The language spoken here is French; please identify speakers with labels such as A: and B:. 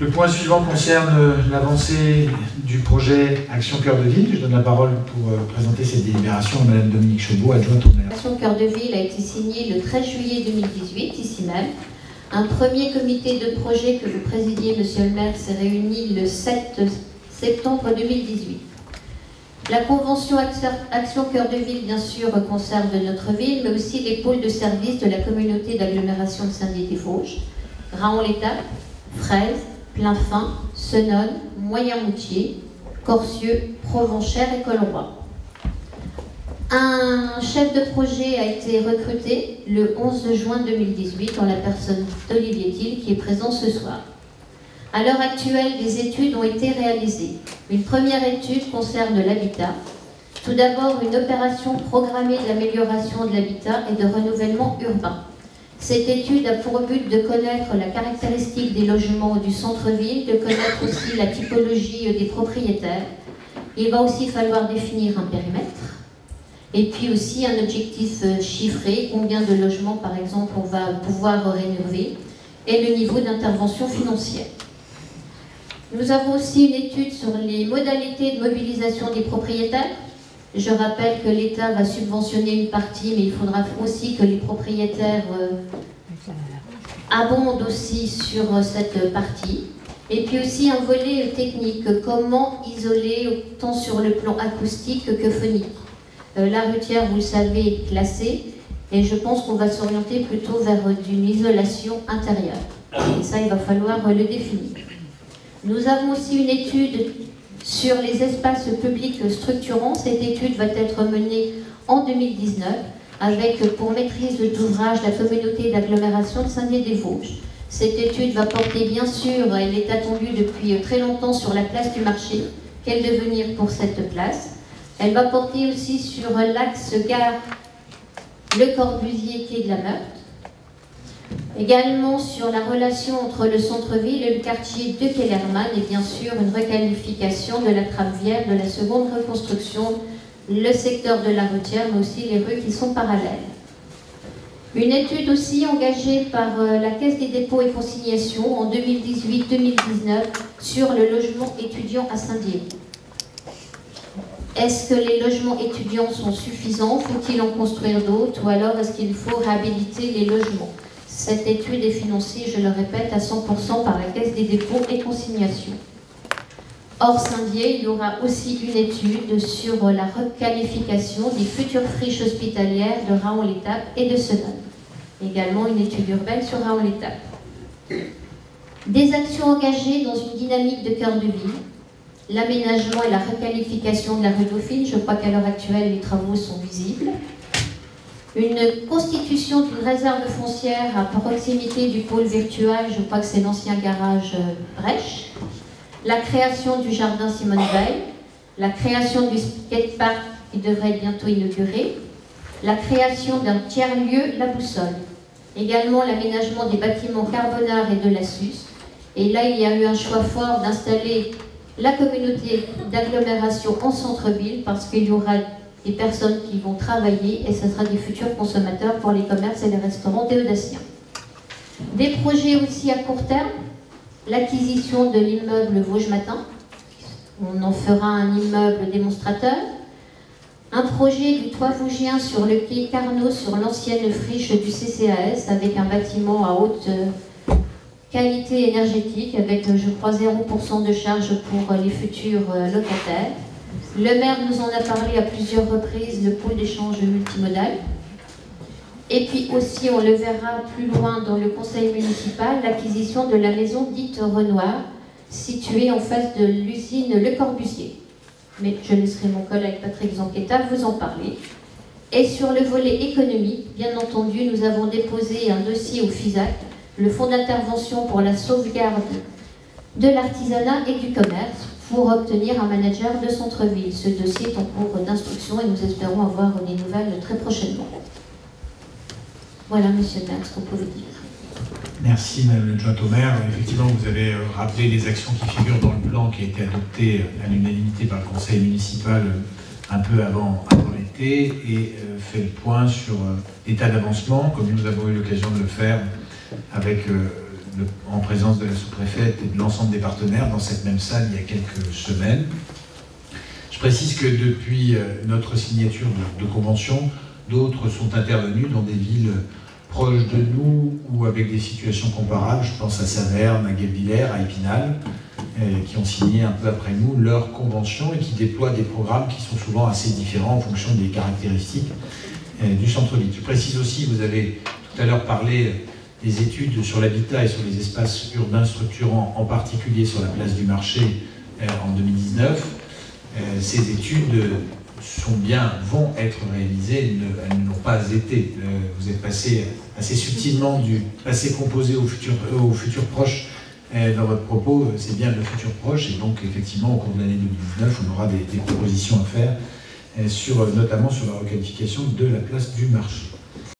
A: Le point suivant concerne l'avancée du projet Action Cœur de Ville. Je donne la parole pour présenter cette délibération à Madame Dominique Chauveau, adjointe au maire.
B: Action Cœur de Ville a été signée le 13 juillet 2018, ici même. Un premier comité de projet que vous présidiez, Monsieur le maire, s'est réuni le 7 septembre 2018. La convention Action Cœur de Ville, bien sûr, conserve notre ville, mais aussi les pôles de service de la communauté d'agglomération de Saint-Dié-des-Vosges, Raon-l'Étape, Fraise, Plainfin, Senones, Moyen-Moutier, Corcieux, Provenchères et Colroy. Un chef de projet a été recruté le 11 juin 2018 en la personne d'Olivier Thiel qui est présent ce soir. À l'heure actuelle, des études ont été réalisées. Une première étude concerne l'habitat. Tout d'abord, une opération programmée d'amélioration de l'habitat et de renouvellement urbain. Cette étude a pour but de connaître la caractéristique des logements du centre-ville, de connaître aussi la typologie des propriétaires. Il va aussi falloir définir un périmètre et puis aussi un objectif chiffré, combien de logements par exemple on va pouvoir rénover et le niveau d'intervention financière. Nous avons aussi une étude sur les modalités de mobilisation des propriétaires. Je rappelle que l'État va subventionner une partie, mais il faudra aussi que les propriétaires abondent aussi sur cette partie. Et puis aussi un volet technique, comment isoler autant sur le plan acoustique que phonique. La Rutière, vous le savez, est classée, et je pense qu'on va s'orienter plutôt vers une isolation intérieure. Et ça, il va falloir le définir. Nous avons aussi une étude sur les espaces publics structurants. Cette étude va être menée en 2019 avec pour maîtrise d'ouvrage la communauté d'agglomération de Saint-Dié-des-Vosges. Cette étude va porter bien sûr, elle est attendue depuis très longtemps sur la place du marché. Quel devenir pour cette place? Elle va porter aussi sur l'axe gare Le Corbusier-Quai de la Meurthe. Également sur la relation entre le centre-ville et le quartier de Kellermann et bien sûr une requalification de la trame viaire de la seconde reconstruction, le secteur de la Rutière, mais aussi les rues qui sont parallèles. Une étude aussi engagée par la Caisse des dépôts et consignations en 2018-2019 sur le logement étudiant à Saint-Dié. Est-ce que les logements étudiants sont suffisants? Faut-il en construire d'autres? Ou alors est-ce qu'il faut réhabiliter les logements? Cette étude est financée, je le répète, à 100% par la Caisse des dépôts et consignations. Hors Saint-Dié, il y aura aussi une étude sur la requalification des futures friches hospitalières de Raon-l'Étape et de Senones. Également une étude urbaine sur Raon-l'Étape. Des actions engagées dans une dynamique de cœur de ville. L'aménagement et la requalification de la rue Dauphine, je crois qu'à l'heure actuelle, les travaux sont visibles. Une constitution d'une réserve foncière à proximité du pôle virtuel, je crois que c'est l'ancien garage Brèche. La création du jardin Simone Veil, la création du skatepark qui devrait être bientôt inauguré, la création d'un tiers-lieu, la Boussole. Également l'aménagement des bâtiments Carbonard et de la Suze. Et là, il y a eu un choix fort d'installer la communauté d'agglomération en centre-ville parce qu'il y aura des personnes qui vont travailler et ce sera des futurs consommateurs pour les commerces et les restaurants déodaciens. Des projets aussi à court terme, l'acquisition de l'immeuble Vosges Matin, on en fera un immeuble démonstrateur, un projet du toit vosgien sur le quai Carnot sur l'ancienne friche du CCAS avec un bâtiment à haute qualité énergétique avec, je crois, 0% de charge pour les futurs locataires. Le maire nous en a parlé à plusieurs reprises, le pôle d'échange multimodal. Et puis aussi, on le verra plus loin dans le conseil municipal, l'acquisition de la maison dite Renoir, située en face de l'usine Le Corbusier. Mais je laisserai mon collègue Patrick Zanquetta vous en parler. Et sur le volet économique, bien entendu, nous avons déposé un dossier au FISAC, le fonds d'intervention pour la sauvegarde de l'artisanat et du commerce, pour obtenir un manager de centre-ville. Ce dossier est en cours d'instruction et nous espérons avoir des nouvelles très prochainement. Voilà, monsieur le maire, ce qu'on peut vous dire.
A: Merci, madame l'adjointe au maire. Effectivement, vous avez rappelé les actions qui figurent dans le plan qui a été adopté à l'unanimité par le conseil municipal un peu avant l'été et fait le point sur l'état d'avancement, comme nous avons eu l'occasion de le faire avec en présence de la sous-préfète et de l'ensemble des partenaires dans cette même salle il y a quelques semaines. Je précise que depuis notre signature de convention, d'autres sont intervenus dans des villes proches de nous ou avec des situations comparables. Je pense à Saverne, à Guebwiller, à Épinal, qui ont signé un peu après nous leur convention et qui déploient des programmes qui sont souvent assez différents en fonction des caractéristiques du centre-ville. Je précise aussi, vous avez tout à l'heure parlé des études sur l'habitat et sur les espaces urbains structurants, en particulier sur la place du marché en 2019. Ces études vont être réalisées, elles ne l'ont pas été. Vous êtes passé assez subtilement du passé composé au futur proche dans votre propos, c'est bien le futur proche, et donc effectivement au cours de l'année 2019, on aura des propositions à faire, notamment sur la requalification de la place du marché.